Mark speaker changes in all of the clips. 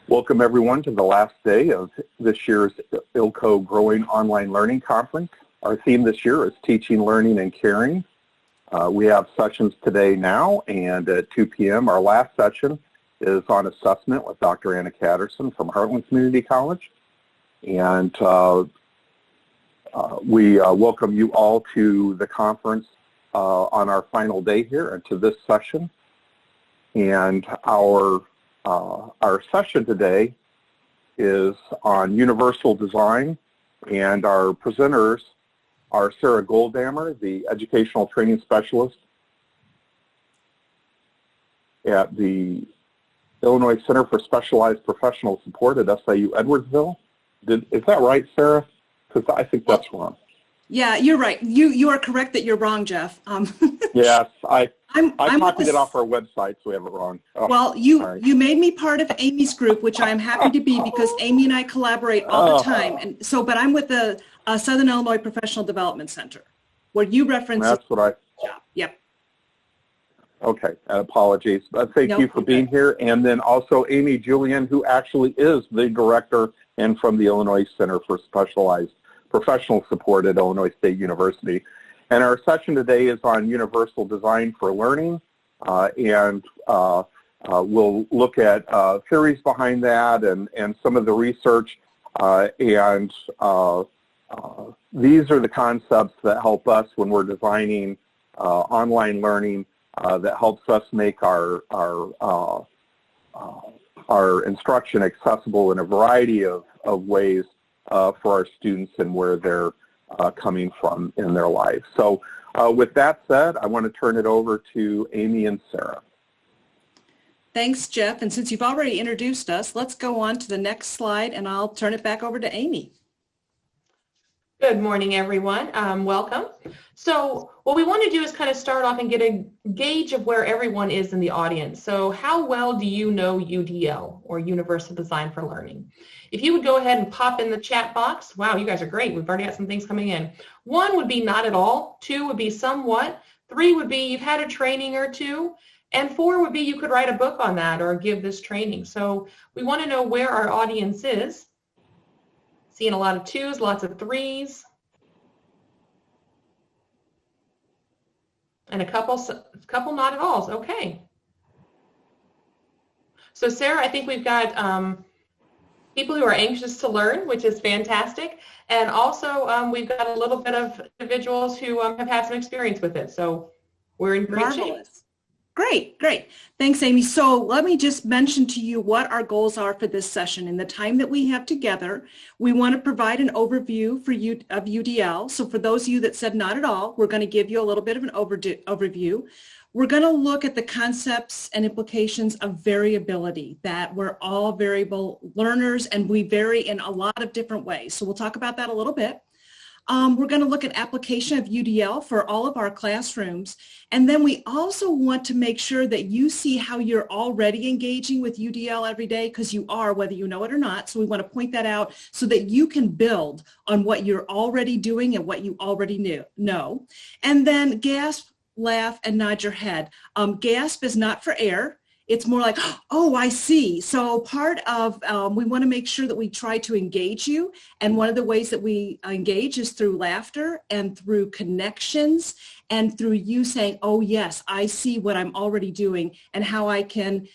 Speaker 1: Welcome everyone to the last day of this year's ILCO Growing Online Learning Conference. Our theme this year is Teaching, Learning, and Caring. We have sessions today now, and at 2 p.m. our last session is on assessment with Dr. Anna Catterson from Heartland Community College. And we welcome you all to the conference on our final day here and to this session. And our session today is on universal design, and our presenters are Sarah Goldammer, the Educational Training Specialist at the Illinois Center for Specialized Professional Support at SIU Edwardsville. Is that right, Sarah? Because I think that's wrong.
Speaker 2: Yeah, you're right. You are correct that you're wrong, Jeff.
Speaker 1: Yes, I copied it off our website, so we have it wrong. Oh,
Speaker 2: well, you made me part of Amy's group, which I'm happy to be because Amy and I collaborate all the time. And so, but I'm with the Southern Illinois Professional Development Center, where you reference.
Speaker 1: That's what I.
Speaker 2: Yeah. Yep.
Speaker 1: Okay. Apologies. Thank you for being here, and then also Amy Julian, who actually is the director and from the Illinois Center for Specialized Professional Support at Illinois State University. And our session today is on universal design for learning, and we'll look at theories behind that and some of the research, and these are the concepts that help us when we're designing online learning, that helps us make our instruction accessible in a variety of ways for our students and where they're coming from in their life. So with that said, I want to turn it over to Amy and Sarah.
Speaker 2: Thanks, Jeff. And since you've already introduced us, let's go on to the next slide, and I'll turn it back over to Amy.
Speaker 3: Good morning, everyone. Welcome. So what we want to do is kind of start off and get a gauge of where everyone is in the audience. So how well do you know UDL, or Universal Design for Learning? If you would go ahead and pop in the chat box. Wow, you guys are great. We've already got some things coming in. 1 would be not at all. 2 would be somewhat. 3 would be you've had a training or 2. And 4 would be you could write a book on that or give this training. So we want to know where our audience is. Seeing a lot of 2s, lots of 3s, and a couple not at alls. Okay. So Sarah, I think we've got people who are anxious to learn, which is fantastic, and also we've got a little bit of individuals who have had some experience with it. So we're in great shape.
Speaker 2: Great, great. Thanks, Amy. So let me just mention to you what our goals are for this session. In the time that we have together, we want to provide an overview for you of UDL. So for those of you that said not at all, we're going to give you a little bit of an overview. We're going to look at the concepts and implications of variability, that we're all variable learners and we vary in a lot of different ways. So we'll talk about that a little bit. We're going to look at application of UDL for all of our classrooms. And then we also want to make sure that you see how you're already engaging with UDL every day, because you are, whether you know it or not. So we want to point that out so that you can build on what you're already doing and what you already know. And then gasp, laugh, and nod your head. Gasp is not for air. It's more like, oh, I see. So part of, we want to make sure that we try to engage you. And one of the ways that we engage is through laughter and through connections and through you saying, oh, yes, I see what I'm already doing and how I can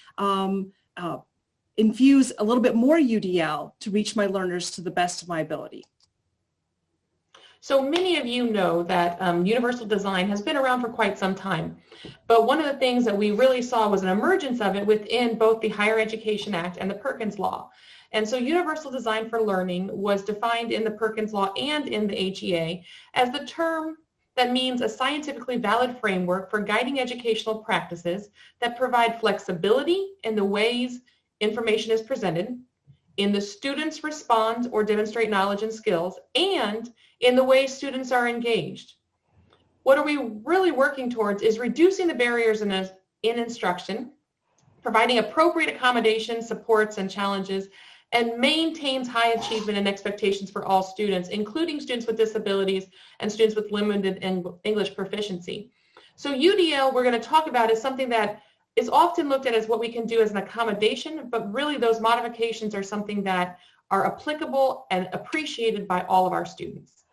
Speaker 2: infuse a little bit more UDL to reach my learners to the best of my ability.
Speaker 3: So many of you know that universal design has been around for quite some time, but one of the things that we really saw was an emergence of it within both the Higher Education Act and the Perkins Law. And so universal design for learning was defined in the Perkins Law and in the HEA as the term that means a scientifically valid framework for guiding educational practices that provide flexibility in the ways information is presented, in the students respond or demonstrate knowledge and skills, and in the way students are engaged. What are we really working towards is reducing the barriers in instruction, providing appropriate accommodations, supports, and challenges, and maintains high achievement and expectations for all students, including students with disabilities and students with limited English proficiency. So UDL, we're going to talk about, is something that is often looked at as what we can do as an accommodation, but really those modifications are something that are applicable and appreciated by all of our students.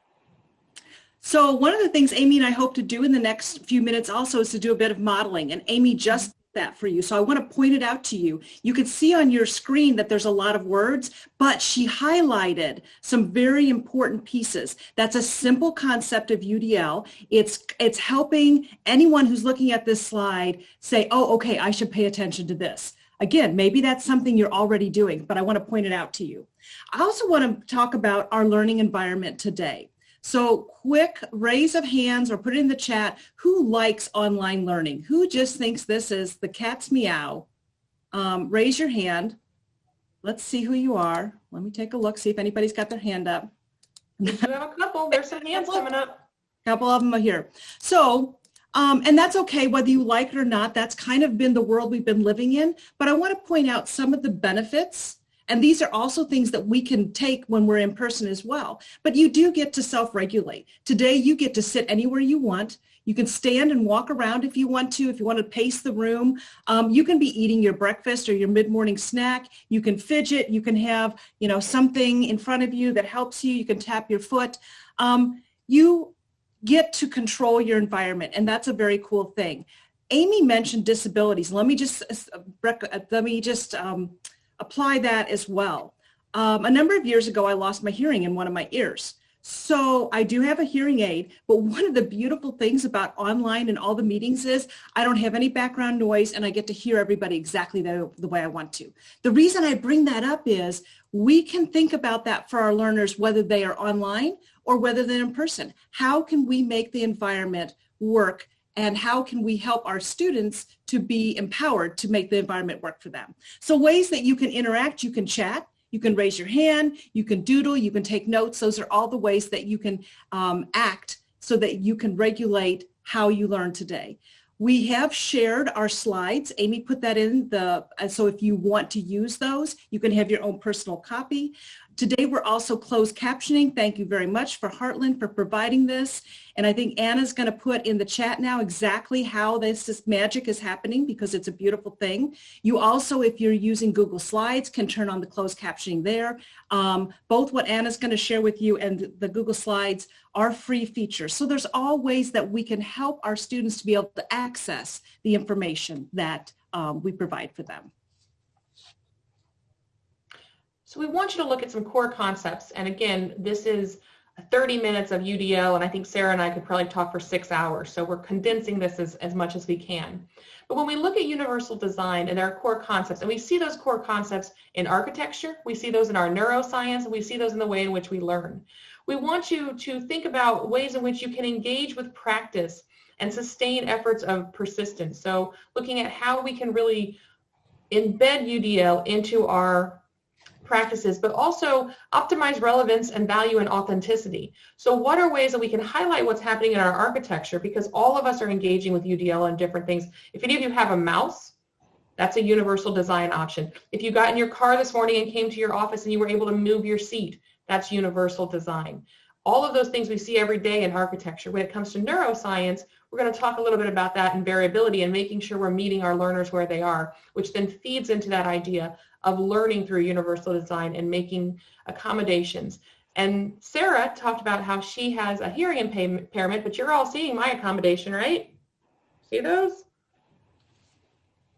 Speaker 2: So one of the things Amy and I hope to do in the next few minutes also is to do a bit of modeling, and Amy just did that for you. So I want to point it out to you. You can see on your screen that there's a lot of words, but she highlighted some very important pieces. That's a simple concept of UDL. It's helping anyone who's looking at this slide say, oh, okay, I should pay attention to this. Again, maybe that's something you're already doing, but I want to point it out to you. I also want to talk about our learning environment today. So quick raise of hands or put it in the chat. Who likes online learning? Who just thinks this is the cat's meow? Raise your hand. Let's see who you are. Let me take a look, see if anybody's got their hand up.
Speaker 3: We do have a couple. There's some hands coming up.
Speaker 2: A couple of them are here. So, and that's okay whether you like it or not. That's kind of been the world we've been living in. But I want to point out some of the benefits. And these are also things that we can take when we're in person as well. But you do get to self-regulate. Today, you get to sit anywhere you want. You can stand and walk around if you want to pace the room. You can be eating your breakfast or your mid-morning snack. You can fidget. You can have, something in front of you that helps you. You can tap your foot. You get to control your environment, and that's a very cool thing. Amy mentioned disabilities. Let me just apply that as well. A number of years ago, I lost my hearing in one of my ears. So I do have a hearing aid, but one of the beautiful things about online and all the meetings is I don't have any background noise and I get to hear everybody exactly the way I want to. The reason I bring that up is we can think about that for our learners, whether they are online or whether they're in person. How can we make the environment work? And how can we help our students to be empowered to make the environment work for them? So ways that you can interact, you can chat, you can raise your hand, you can doodle, you can take notes. Those are all the ways that you can act so that you can regulate how you learn today. We have shared our slides. Amy put that in so if you want to use those, you can have your own personal copy. Today, we're also closed captioning. Thank you very much for Heartland for providing this. And I think Anna's going to put in the chat now exactly how this magic is happening because it's a beautiful thing. You also, if you're using Google Slides, can turn on the closed captioning there. Both what Anna's going to share with you and the Google Slides are free features. So there's all ways that we can help our students to be able to access the information that we provide for them.
Speaker 3: So we want you to look at some core concepts. And again, this is 30 minutes of UDL, and I think Sarah and I could probably talk for 6 hours. So we're condensing this as much as we can. But when we look at universal design and our core concepts, and we see those core concepts in architecture, we see those in our neuroscience, and we see those in the way in which we learn. We want you to think about ways in which you can engage with practice and sustain efforts of persistence. So looking at how we can really embed UDL into our practices, but also optimize relevance and value and authenticity. So what are ways that we can highlight what's happening in our architecture, because all of us are engaging with UDL on different things. If any of you have a mouse, that's a universal design option. If you got in your car this morning and came to your office and you were able to move your seat, that's universal design. All of those things we see every day in architecture. When it comes to neuroscience, we're going to talk a little bit about that and variability and making sure we're meeting our learners where they are, which then feeds into that idea of learning through universal design and making accommodations. And Sarah talked about how she has a hearing impairment, but you're all seeing my accommodation, right? See those?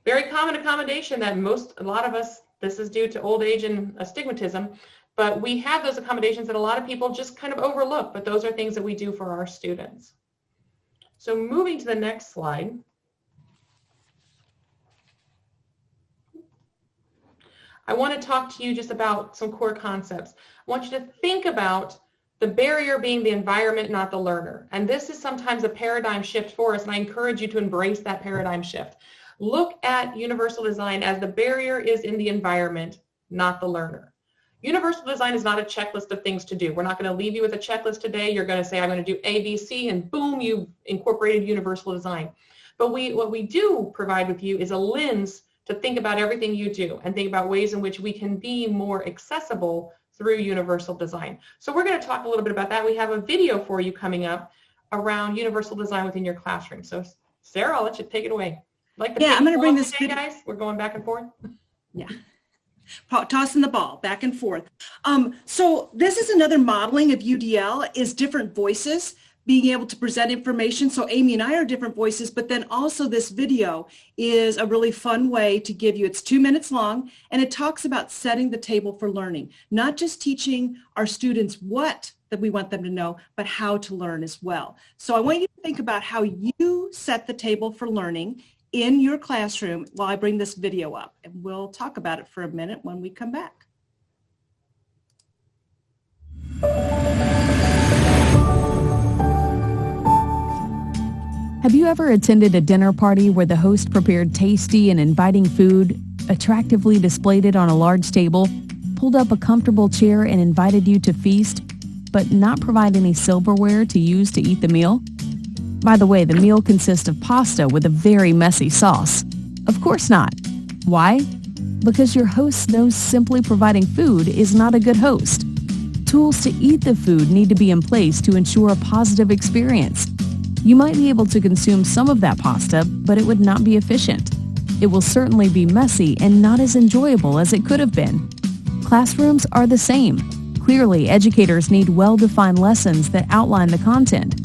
Speaker 3: Very common accommodation that a lot of us, this is due to old age and astigmatism, but we have those accommodations that a lot of people just kind of overlook, but those are things that we do for our students. So moving to the next slide. I want to talk to you just about some core concepts. I want you to think about the barrier being the environment, not the learner. And this is sometimes a paradigm shift for us, and I encourage you to embrace that paradigm shift. Look at universal design as the barrier is in the environment, not the learner. Universal design is not a checklist of things to do. We're not going to leave you with a checklist today. You're going to say, I'm going to do A, B, C, and boom, you've incorporated universal design. But what we do provide with you is a lens to think about everything you do and think about ways in which we can be more accessible through universal design. So we're going to talk a little bit about that. We have a video for you coming up around universal design within your classroom. So Sarah, I'll let you take it away. Like the
Speaker 2: Yeah, I'm going to bring this
Speaker 3: today, guys. We're going back and forth.
Speaker 2: Yeah. Tossing the ball back and forth. So this is another modeling of UDL, is different voices being able to present information. So Amy and I are different voices, but then also this video is a really fun way to give you, it's 2 minutes long, and it talks about setting the table for learning, not just teaching our students what that we want them to know, but how to learn as well. So I want you to think about how you set the table for learning in your classroom while I bring this video up, and we'll talk about it for a minute when we come back.
Speaker 4: Have you ever attended a dinner party where the host prepared tasty and inviting food, attractively displayed it on a large table, pulled up a comfortable chair and invited you to feast, but not provide any silverware to use to eat the meal? By the way, the meal consists of pasta with a very messy sauce. Of course not. Why? Because your host knows simply providing food is not a good host. Tools to eat the food need to be in place to ensure a positive experience. You might be able to consume some of that pasta, but it would not be efficient. It will certainly be messy and not as enjoyable as it could have been. Classrooms are the same. Clearly, educators need well-defined lessons that outline the content.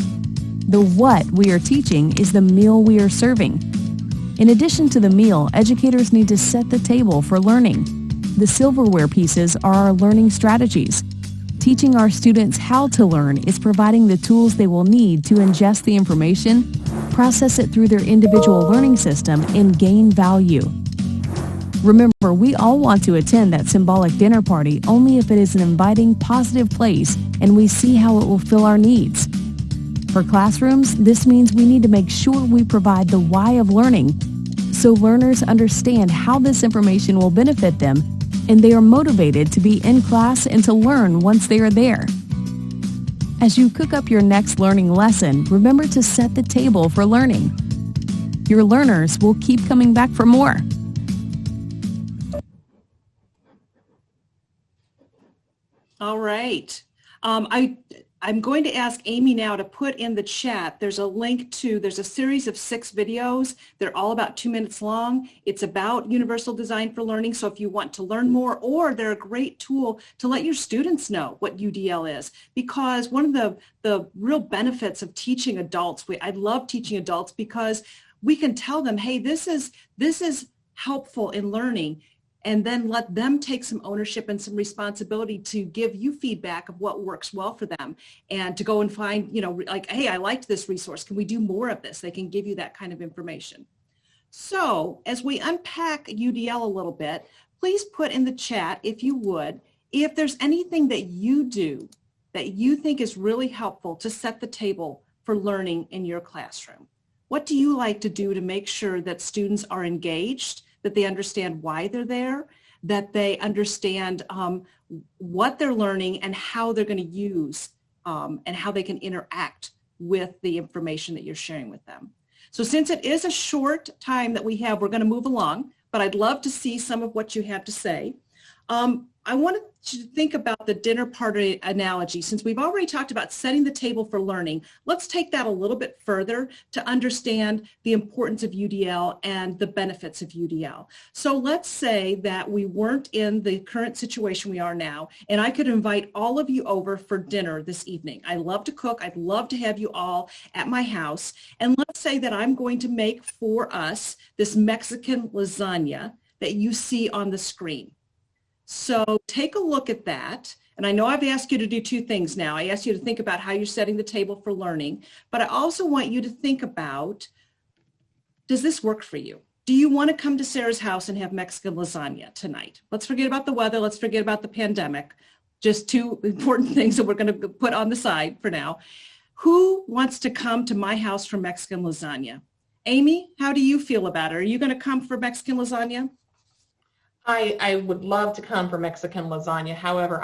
Speaker 4: The what we are teaching is the meal we are serving. In addition to the meal, educators need to set the table for learning. The silverware pieces are our learning strategies. Teaching our students how to learn is providing the tools they will need to ingest the information, process it through their individual learning system, and gain value. Remember, we all want to attend that symbolic dinner party only if it is an inviting, positive place and we see how it will fill our needs. For classrooms, this means we need to make sure we provide the why of learning so learners understand how this information will benefit them and they are motivated to be in class and to learn once they are there. As you cook up your next learning lesson, remember to set the table for learning. Your learners will keep coming back for more.
Speaker 2: All right. I'm going to ask Amy now to put in the chat. There's a series of 6 videos. They're all about 2 minutes long. It's about universal design for learning. So if you want to learn more, or they're a great tool to let your students know what UDL is, because one of the real benefits of teaching adults, I love teaching adults because we can tell them, hey, this is helpful in learning, and then let them take some ownership and some responsibility to give you feedback of what works well for them, and to go and find, like, hey, I liked this resource. Can we do more of this? They can give you that kind of information. So as we unpack UDL a little bit, please put in the chat, if you would, if there's anything that you do that you think is really helpful to set the table for learning in your classroom. What do you like to do to make sure that students are engaged, that they understand why they're there, that they understand what they're learning and how they're going to use and how they can interact with the information that you're sharing with them. So since it is a short time that we have, we're going to move along, but I'd love to see some of what you have to say. I wanted to think about the dinner party analogy. Since we've already talked about setting the table for learning, let's take that a little bit further to understand the importance of UDL and the benefits of UDL. So let's say that we weren't in the current situation we are now, and I could invite all of you over for dinner this evening. I love to cook. I'd love to have you all at my house. And let's say that I'm going to make for us this Mexican lasagna that you see on the screen. So take a look at that. And I know I've asked you to do 2 things now. I asked you to think about how you're setting the table for learning, but I also want you to think about, does this work for you? Do you want to come to Sarah's house and have Mexican lasagna tonight? Let's forget about the weather. Let's forget about the pandemic. Just 2 important things that we're going to put on the side for now. Who wants to come to my house for Mexican lasagna? Amy, how do you feel about it? Are you going to come for Mexican lasagna?
Speaker 3: I would love to come for Mexican lasagna. However,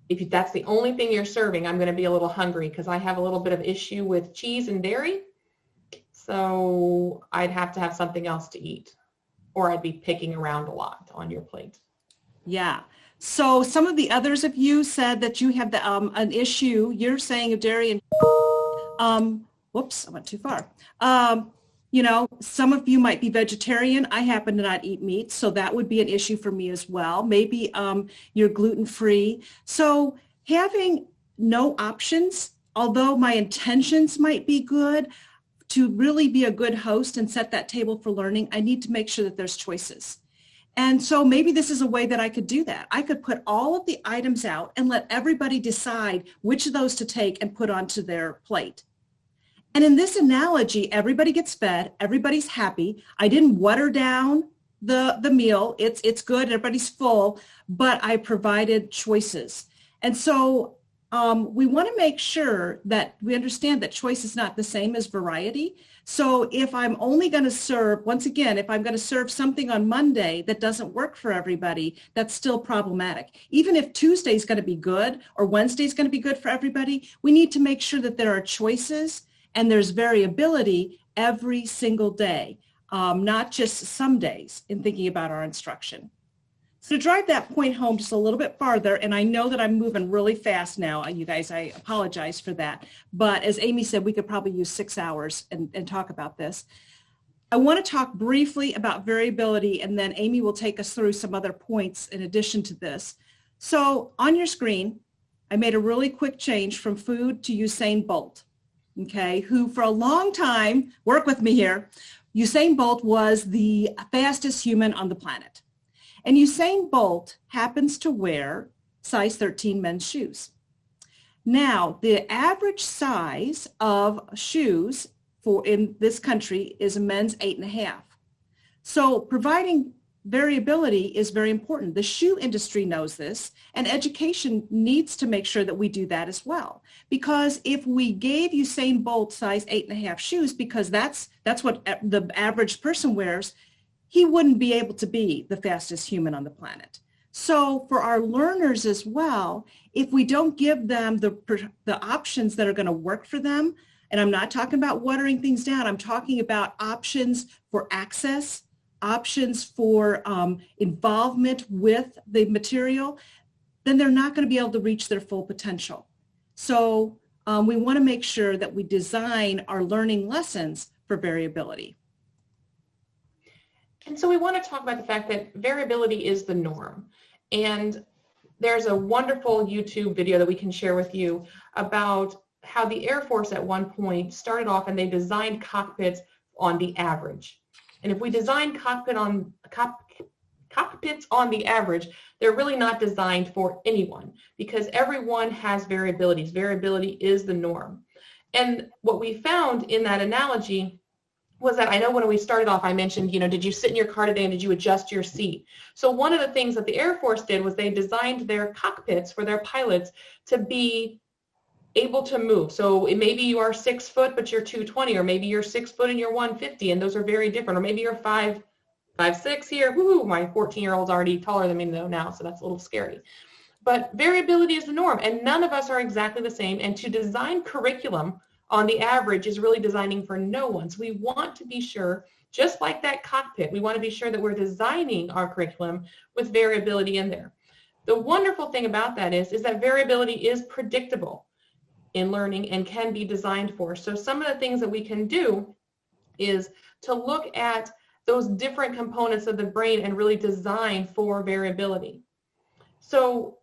Speaker 3: if that's the only thing you're serving, I'm going to be a little hungry because I have a little bit of issue with cheese and dairy. So I'd have to have something else to eat, or I'd be picking around a lot on your plate.
Speaker 2: Yeah. So some of the others of you said that you have an issue. You're saying of dairy and, whoops, I went too far. You know, some of you might be vegetarian. I happen to not eat meat, so that would be an issue for me as well. Maybe you're gluten-free. So having no options, although my intentions might be good, to really be a good host and set that table for learning, I need to make sure that there's choices. And so maybe this is a way that I could do that. I could put all of the items out and let everybody decide which of those to take and put onto their plate. And in this analogy, everybody gets fed, everybody's happy. I didn't water down the meal. It's good, everybody's full, but I provided choices. And so we want to make sure that we understand that choice is not the same as variety. So if I'm only going to serve, once again, if I'm going to serve something on Monday that doesn't work for everybody, that's still problematic. Even if Tuesday is going to be good or Wednesday is going to be good for everybody, we need to make sure that there are choices and there's variability every single day, not just some days in thinking about our instruction. So to drive that point home just a little bit farther, and I know that I'm moving really fast now, you guys, I apologize for that. But as Amy said, we could probably use 6 hours and talk about this. I want to talk briefly about variability, and then Amy will take us through some other points in addition to this. So on your screen, I made a really quick change from food to Usain Bolt. Okay, who for a long time, work with me here, Usain Bolt was the fastest human on the planet. And Usain Bolt happens to wear size 13 men's shoes. Now, the average size of shoes in this country is a men's 8.5. So providing variability is very important. The shoe industry knows this, and education needs to make sure that we do that as well. Because if we gave Usain Bolt size 8.5 shoes, because that's what the average person wears, he wouldn't be able to be the fastest human on the planet. So for our learners as well, if we don't give them the options that are going to work for them, and I'm not talking about watering things down, I'm talking about options for access, options for involvement with the material, then they're not going to be able to reach their full potential. So we want to make sure that we design our learning lessons for variability.
Speaker 3: And so we want to talk about the fact that variability is the norm. And there's a wonderful YouTube video that we can share with you about how the Air Force at one point started off and they designed cockpits on the average. And if we design cockpits on the average, they're really not designed for anyone because everyone has variabilities. Variability is the norm. And what we found in that analogy was that I know when we started off, I mentioned, did you sit in your car today and did you adjust your seat? So one of the things that the Air Force did was they designed their cockpits for their pilots to be able to move. So maybe you are 6 foot, but you're 220, or maybe you're 6 foot and you're 150, and those are very different. Or maybe you're 5'6" here. Woo, my 14-year-old's already taller than me now, so that's a little scary. But variability is the norm, and none of us are exactly the same. And to design curriculum on the average is really designing for no one. So we want to be sure, just like that cockpit, we want to be sure that we're designing our curriculum with variability in there. The wonderful thing about that is that variability is predictable in learning and can be designed for. So some of the things that we can do is to look at those different components of the brain and really design for variability. So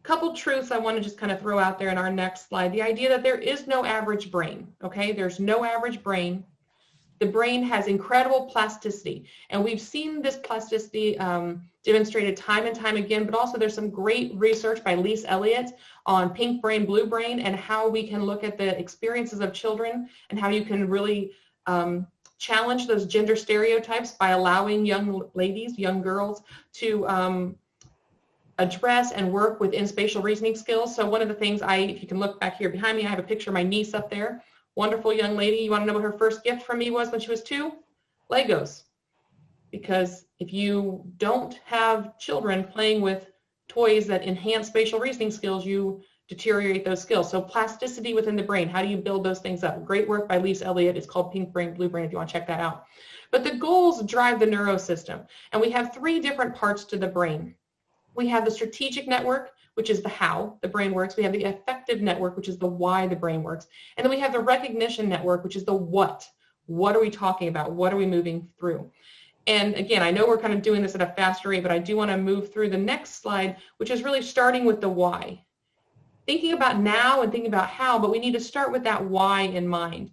Speaker 3: couple truths I want to just kind of throw out there in our next slide. The idea that there is no average brain, okay? There's no average brain. The brain has incredible plasticity, and we've seen this plasticity demonstrated time and time again, but also there's some great research by Lise Elliott on pink brain, blue brain, and how we can look at the experiences of children and how you can really challenge those gender stereotypes by allowing young ladies, young girls to address and work within spatial reasoning skills. So one of the things if you can look back here behind me, I have a picture of my niece up there. Wonderful young lady. You want to know what her first gift from me was when she was 2? Legos. Because if you don't have children playing with toys that enhance spatial reasoning skills, you deteriorate those skills. So plasticity within the brain, how do you build those things up? Great work by Lise Elliott. It's called Pink Brain, Blue Brain if you want to check that out. But the goals drive the neurosystem. And we have 3 different parts to the brain. We have the strategic network, which is the how the brain works. We have the affective network, which is the why the brain works. And then we have the recognition network, which is the what What are we talking about? What are we moving through? And again, I know we're kind of doing this at a faster rate, but I do want to move through the next slide, which is really starting with the why. Thinking about now and thinking about how, but we need to start with that why in mind.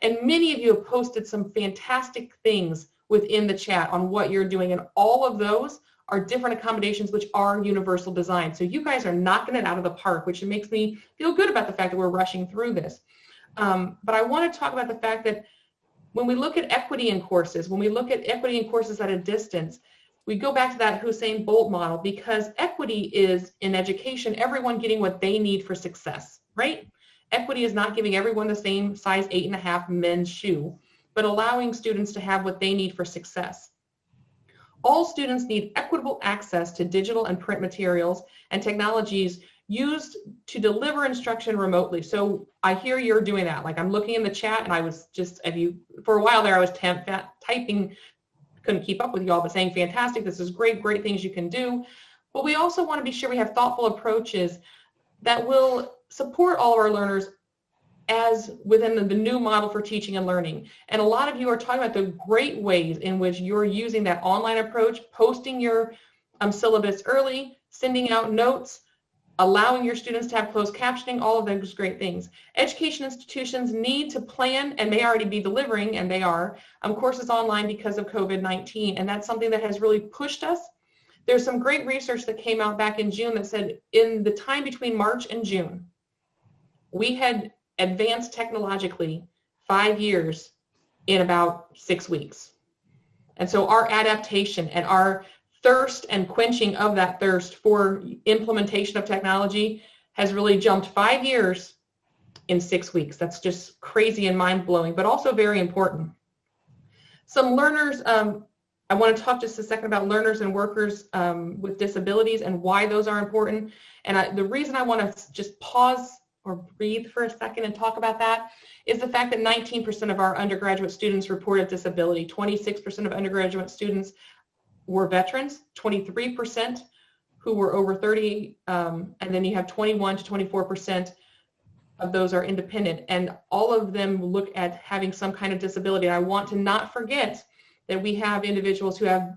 Speaker 3: And many of you have posted some fantastic things within the chat on what you're doing, and all of those are different accommodations which are universal design. So you guys are knocking it out of the park, which makes me feel good about the fact that we're rushing through this. But I want to talk about the fact that when we look at equity in courses, when we look at equity in courses at a distance, we go back to that Usain Bolt model, because equity is, in education, everyone getting what they need for success, right? Equity is not giving everyone the same size 8.5 men's shoe, but allowing students to have what they need for success. All students need equitable access to digital and print materials and technologies used to deliver instruction remotely. So I hear you're doing that. Like, I'm looking in the chat, and I was just, for a while there, I was typing, couldn't keep up with you all, but saying, fantastic, this is great, great things you can do. But we also want to be sure we have thoughtful approaches that will support all of our learners as within the new model for teaching and learning. And a lot of you are talking about the great ways in which you're using that online approach, posting your syllabus early, sending out notes, allowing your students to have closed captioning, all of those great things. Education institutions need to plan, and may already be delivering, and they are, courses online because of COVID-19, and that's something that has really pushed us. There's some great research that came out back in June that said in the time between March and June, we had advanced technologically 5 years in about 6 weeks. And so our adaptation and our thirst and quenching of that thirst for implementation of technology has really jumped 5 years in 6 weeks. That's just crazy and mind-blowing, but also very important. Some learners, I want to talk just a second about learners and workers with disabilities and why those are important. And the reason I want to just pause or breathe for a second and talk about that is the fact that 19% of our undergraduate students reported disability, 26% of undergraduate students were veterans, 23% who were over 30, and then you have 21 to 24% of those are independent, and all of them look at having some kind of disability. And I want to not forget that we have individuals who have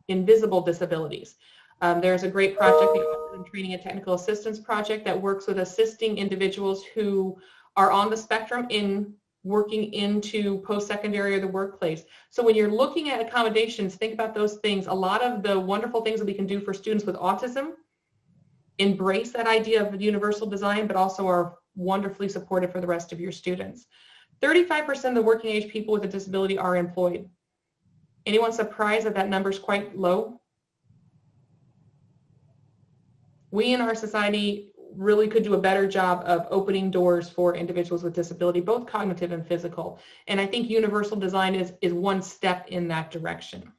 Speaker 3: invisible disabilities. There's a great project, the Autism Training and Technical Assistance Project, that works with assisting individuals who are on the spectrum in working into post-secondary or the workplace. So when you're looking at accommodations, think about those things. A lot of the wonderful things that we can do for students with autism embrace that idea of universal design, but also are wonderfully supported for the rest of your students. 35% of the working age people with a disability are employed. Anyone surprised that that number is quite low? We in our society really could do a better job of opening doors for individuals with disability, both cognitive and physical. And I think universal design is one step in that direction.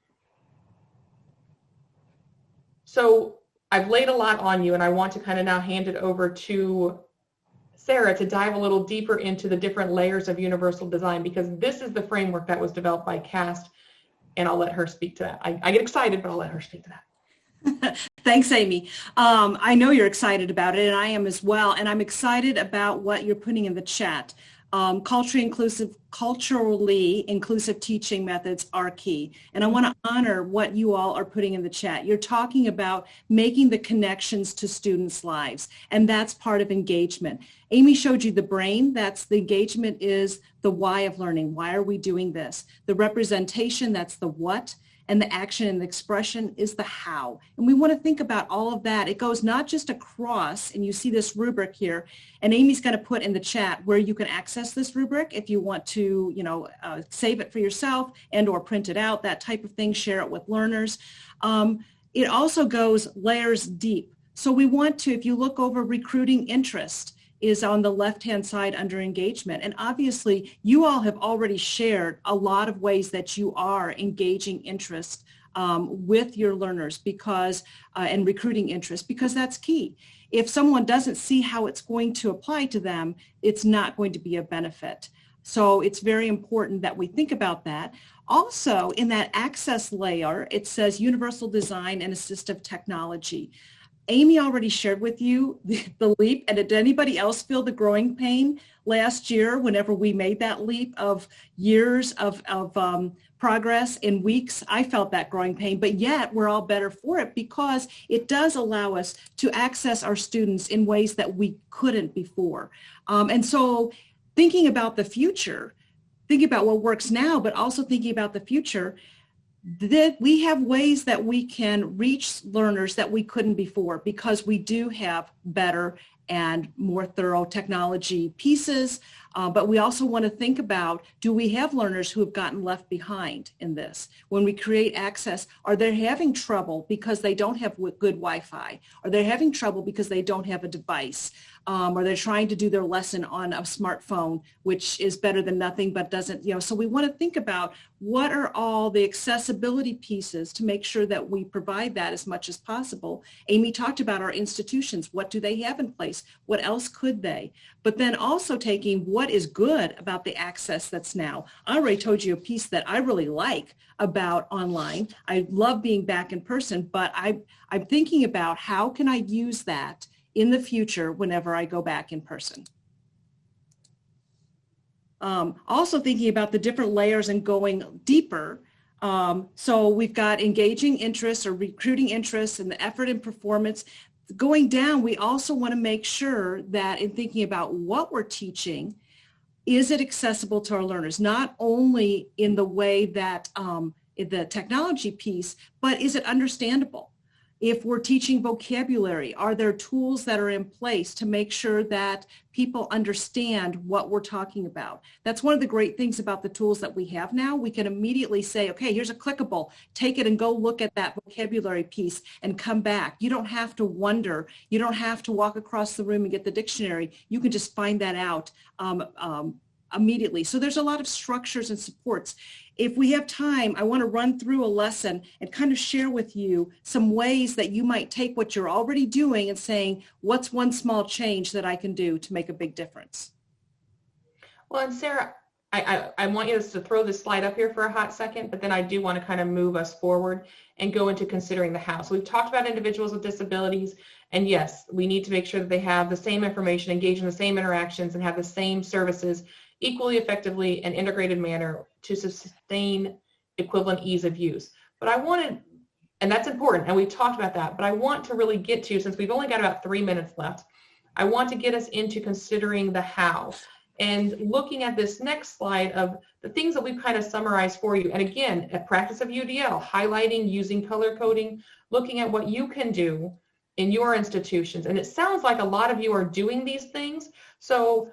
Speaker 3: So I've laid a lot on you, and I want to kind of now hand it over to Sarah to dive a little deeper into the different layers of universal design, because this is the framework that was developed by CAST, and I'll let her speak to that. I get excited, but I'll let her speak to that.
Speaker 2: Thanks, Amy. I know you're excited about it, and I am as well. And I'm excited about what you're putting in the chat. Culturally inclusive teaching methods are key. And I want to honor what you all are putting in the chat. You're talking about making the connections to students' lives, and that's part of engagement. Amy showed you the brain. That's the engagement is the why of learning. Why are we doing this? The representation, that's the what. And the action and the expression is the how. And we want to think about all of that. It goes not just across, and you see this rubric here, and Amy's going to put in the chat where you can access this rubric if you want to, save it for yourself and or print it out, that type of thing, share it with learners. It also goes layers deep. So we want to, if you look over recruiting interest, is on the left-hand side under engagement. And obviously, you all have already shared a lot of ways that you are engaging interest with your learners and recruiting interest, because that's key. If someone doesn't see how it's going to apply to them, it's not going to be a benefit. So it's very important that we think about that. Also, in that access layer, it says universal design and assistive technology. Amy already shared with you the leap, and did anybody else feel the growing pain last year whenever we made that leap of years of progress in weeks? I felt that growing pain, but yet we're all better for it because it does allow us to access our students in ways that we couldn't before. And so thinking about the future, thinking about what works now, but also thinking about the future, that we have ways that we can reach learners that we couldn't before because we do have better and more thorough technology pieces. But we also want to think about, do we have learners who have gotten left behind in this? When we create access, are they having trouble because they don't have good Wi-Fi? Are they having trouble because they don't have a device? Or they're trying to do their lesson on a smartphone, which is better than nothing, but doesn't, so we want to think about what are all the accessibility pieces to make sure that we provide that as much as possible. Amy talked about our institutions. What do they have in place? What else could they? But then also taking what is good about the access that's now. I already told you a piece that I really like about online. I love being back in person, but I'm thinking about how can I use that in the future whenever I go back in person. Also thinking about the different layers and going deeper. So we've got engaging interests or recruiting interests and the effort and performance. Going down, we also want to make sure that in thinking about what we're teaching, is it accessible to our learners? Not only in the way that in the technology piece, but is it understandable? If we're teaching vocabulary, are there tools that are in place to make sure that people understand what we're talking about? That's one of the great things about the tools that we have now. We can immediately say, okay, here's a clickable, take it and go look at that vocabulary piece and come back. You don't have to wonder. You don't have to walk across the room and get the dictionary. You can just find that out immediately. So there's a lot of structures and supports. If we have time, I want to run through a lesson and kind of share with you some ways that you might take what you're already doing and saying, what's one small change that I can do to make a big difference?
Speaker 3: Well, and Sarah, I want you to throw this slide up here for a hot second, but then I do want to kind of move us forward and go into considering the how. So we've talked about individuals with disabilities, and yes, we need to make sure that they have the same information, engage in the same interactions, and have the same services equally effectively and integrated manner to sustain equivalent ease of use. But I wanted, and that's important, and we've talked about that, but I want to really get to, since we've only got about 3 minutes left, I want to get us into considering the how and looking at this next slide of the things that we've kind of summarized for you. And again, a practice of UDL, highlighting, using color coding, looking at what you can do in your institutions. And it sounds like a lot of you are doing these things. So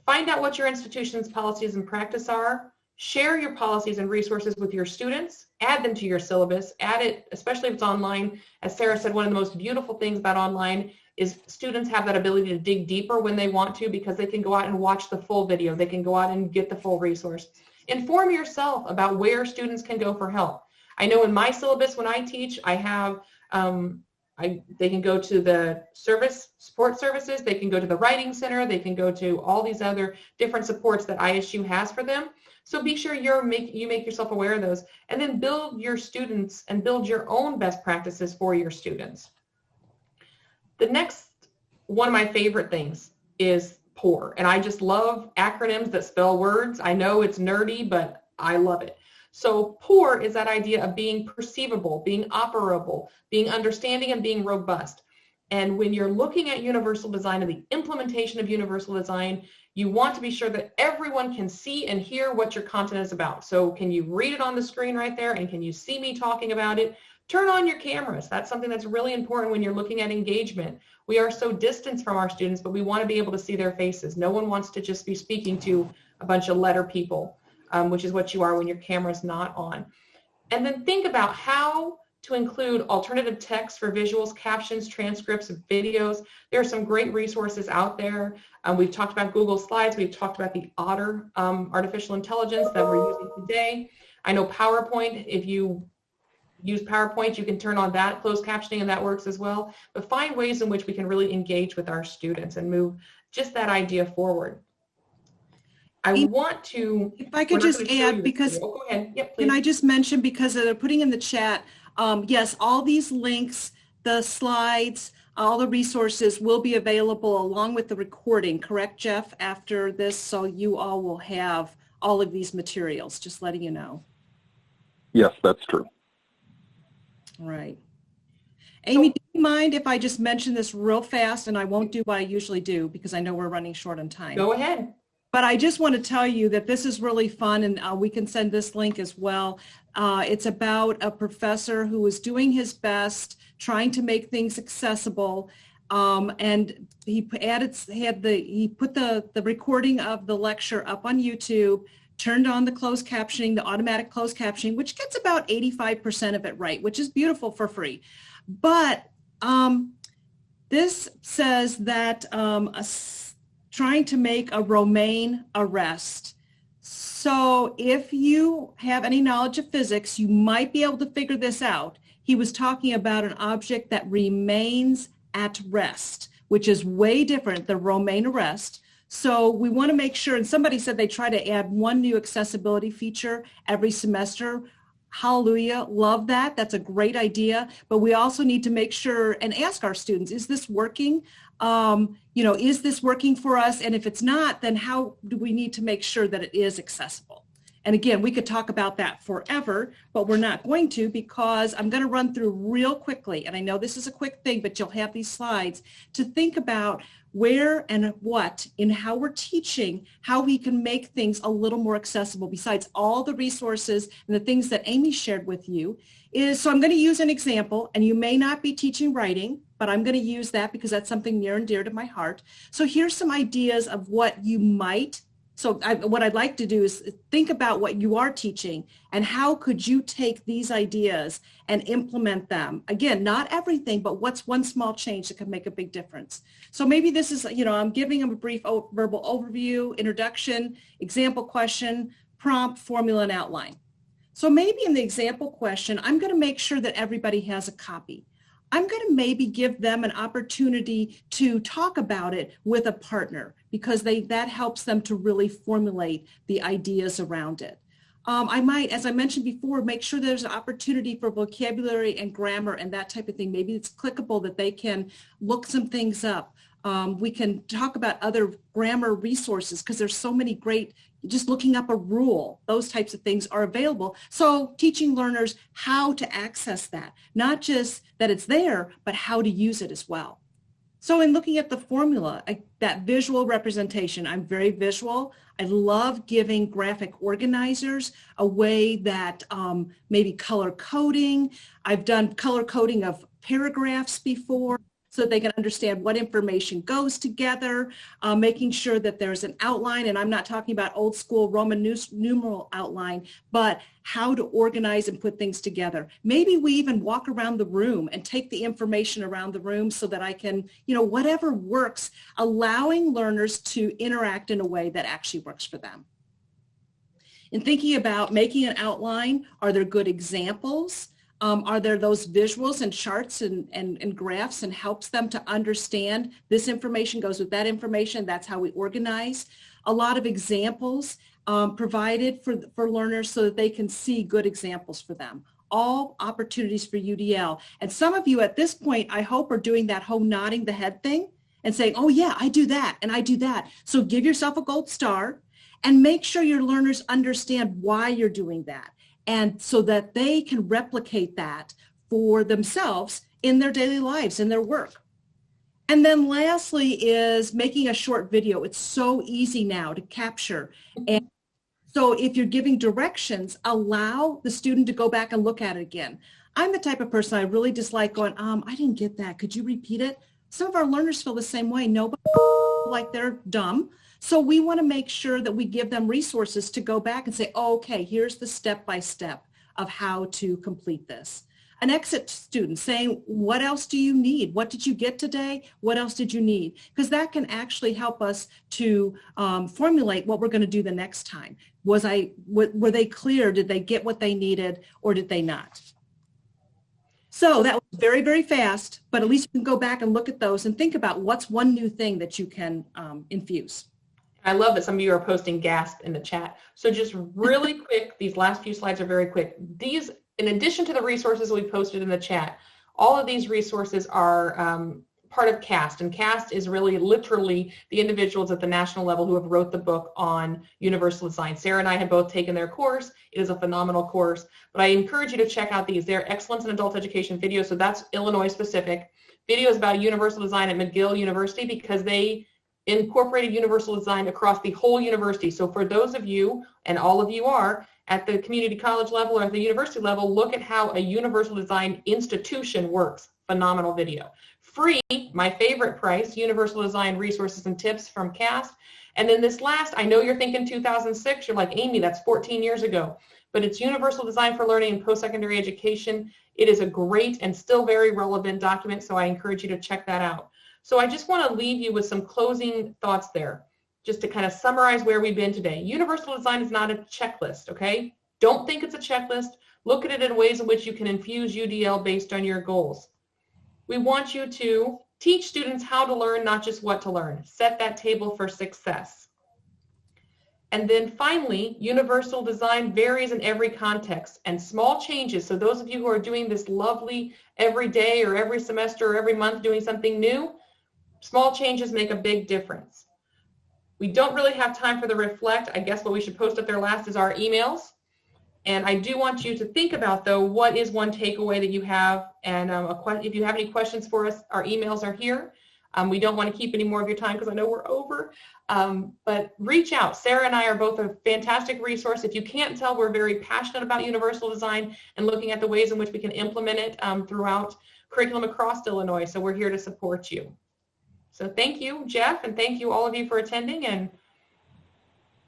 Speaker 3: find out what your institution's policies and practice are, share your policies and resources with your students, add them to your syllabus, add it, especially if it's online. As Sarah said, one of the most beautiful things about online is students have that ability to dig deeper when they want to because they can go out and watch the full video. They can go out and get the full resource. Inform yourself about where students can go for help. I know in my syllabus when I teach, I have they can go to the support services, they can go to the writing center, they can go to all these other different supports that ISU has for them. So be sure you make yourself aware of those, and then build your students and build your own best practices for your students. The next one of my favorite things is POUR, and I just love acronyms that spell words. I know it's nerdy, but I love it. So POUR is that idea of being perceivable, being operable, being understanding, and being robust. And when you're looking at universal design and the implementation of universal design, you want to be sure that everyone can see and hear what your content is about. So can you read it on the screen right there, and can you see me talking about it? Turn on your cameras. That's something that's really important when you're looking at engagement. We are so distant from our students, but we want to be able to see their faces. No one wants to just be speaking to a bunch of letter people. Which is what you are when your camera's not on. And then think about how to include alternative text for visuals, captions, transcripts, videos. There are some great resources out there. We've talked about Google Slides. We've talked about the Otter artificial intelligence that we're using today. I know PowerPoint, if you use PowerPoint, you can turn on that closed captioning and that works as well. But find ways in which we can really engage with our students and move just that idea forward. I want to,
Speaker 2: if I could just add, because
Speaker 3: go ahead. Yep, please.
Speaker 2: Can I just mention, because they're putting in the chat, yes, all these links the slides, all the resources will be available along with the recording, correct, Jeff, after this? So you all will have all of these materials, just letting you know.
Speaker 1: Yes, that's true.
Speaker 2: All right. Amy, do you mind if I just mention this real fast, and I won't do what I usually do because I know we're running short on time.
Speaker 3: Go ahead.
Speaker 2: But I just want to tell you that this is really fun, and we can send this link as well. It's about a professor who is doing his best, trying to make things accessible, and he put the recording of the lecture up on YouTube, turned on the closed captioning, the automatic closed captioning, which gets about 85% of it right, which is beautiful for free. But this says that trying to make a romaine arrest. So if you have any knowledge of physics, you might be able to figure this out. He was talking about an object that remains at rest, which is way different than romaine arrest. So we want to make sure, and somebody said they try to add one new accessibility feature every semester. Hallelujah, love that. That's a great idea. But we also need to make sure and ask our students, is this working? Is this working for us? And if it's not, then how do we need to make sure that it is accessible? And again, we could talk about that forever, but we're not going to, because I'm going to run through real quickly. And I know this is a quick thing, but you'll have these slides to think about where and what in how we're teaching, how we can make things a little more accessible besides all the resources and the things that Amy shared with you. So I'm going to use an example, and you may not be teaching writing, but I'm going to use that because that's something near and dear to my heart. So here's some ideas of what you might. So what I'd like to do is think about what you are teaching and how could you take these ideas and implement them. Again, not everything, but what's one small change that could make a big difference. So maybe this is, I'm giving them a brief verbal overview, introduction, example question, prompt, formula, and outline. So maybe in the example question, I'm going to make sure that everybody has a copy. I'm going to maybe give them an opportunity to talk about it with a partner because that helps them to really formulate the ideas around it. I might, as I mentioned before, make sure there's an opportunity for vocabulary and grammar and that type of thing. Maybe it's clickable that they can look some things up. We can talk about other grammar resources because there's so many great, just looking up a rule, those types of things are available. So teaching learners how to access that, not just that it's there, but how to use it as well. So in looking at the formula, that visual representation, I'm very visual. I love giving graphic organizers a way that maybe color coding. I've done color coding of paragraphs before, so they can understand what information goes together, making sure that there's an outline, and I'm not talking about old school Roman numeral outline, but how to organize and put things together. Maybe we even walk around the room and take the information around the room so that I can, whatever works, allowing learners to interact in a way that actually works for them. In thinking about making an outline, are there good examples? Are there those visuals and charts and graphs and helps them to understand this information goes with that information? That's how we organize. A lot of examples provided for learners so that they can see good examples for them. All opportunities for UDL. And some of you at this point, I hope, are doing that whole nodding the head thing and saying, oh yeah, I do that and I do that. So give yourself a gold star and make sure your learners understand why you're doing that. And so that they can replicate that for themselves in their daily lives, in their work. And then lastly is making a short video. It's so easy now to capture. And so if you're giving directions, allow the student to go back and look at it again. I'm the type of person I really dislike going, I didn't get that. Could you repeat it? Some of our learners feel the same way. Nobody like they're dumb. So we want to make sure that we give them resources to go back and say, oh, okay, here's the step-by-step of how to complete this. An exit student saying, what else do you need? What did you get today? What else did you need? Because that can actually help us to formulate what we're going to do the next time. Were they clear? Did they get what they needed or did they not? So that was very, very fast, but at least you can go back and look at those and think about what's one new thing that you can infuse.
Speaker 3: I love that some of you are posting gasp in the chat. So just really quick, these last few slides are very quick. These, in addition to the resources we posted in the chat, All of these resources are part of CAST, and CAST is really literally the individuals at the national level who have wrote the book on universal design. Sarah and I have both taken their course. It is a phenomenal course, but I encourage you to check out these. They're excellence in adult education videos, so that's Illinois specific. Videos about universal design at McGill University, because they incorporated universal design across the whole university. So for those of you, and all of you are, at the community college level or at the university level, look at how a universal design institution works. Phenomenal video. Free, my favorite price, universal design resources and tips from CAST. And then this last, I know you're thinking 2006, you're like, Amy, that's 14 years ago, but it's Universal Design for Learning in Post-Secondary Education. It is a great and still very relevant document, so I encourage you to check that out. So I just want to leave you with some closing thoughts there, just to kind of summarize where we've been today. Universal design is not a checklist, okay? Don't think it's a checklist. Look at it in ways in which you can infuse UDL based on your goals. We want you to teach students how to learn, not just what to learn. Set that table for success. And then finally, universal design varies in every context, and small changes. So those of you who are doing this lovely every day or every semester or every month doing something new, small changes make a big difference. We don't really have time for the reflect. I guess what we should post up there last is our emails. And I do want you to think about, though, what is one takeaway that you have? And if you have any questions for us, our emails are here. We don't want to keep any more of your time because I know we're over. But reach out. Sarah and I are both a fantastic resource. If you can't tell, we're very passionate about universal design and looking at the ways in which we can implement it throughout curriculum across Illinois. So we're here to support you. So thank you, Jeff, and thank you all of you for attending, and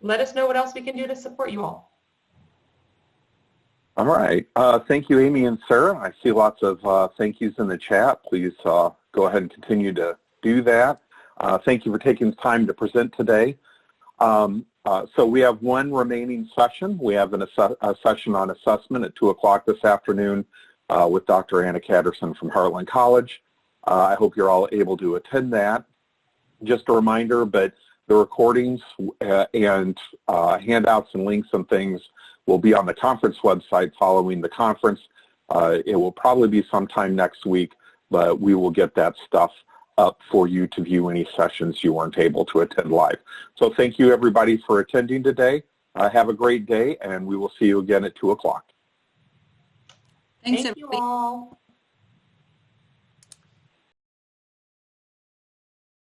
Speaker 3: let us know what else we can do to support you all.
Speaker 1: All right. Thank you, Amy and Sarah. I see lots of thank yous in the chat. Please go ahead and continue to do that. Thank you for taking the time to present today. So we have one remaining session. We have a session on assessment at 2 o'clock this afternoon with Dr. Anna Catterson from Heartland College. I hope you're all able to attend that. Just a reminder, but the recordings and handouts and links and things will be on the conference website following the conference. It will probably be sometime next week, but we will get that stuff up for you to view any sessions you weren't able to attend live. So thank you, everybody, for attending today. Have a great day, and we will see you again at 2 o'clock.
Speaker 2: Thanks,
Speaker 3: Thank you all.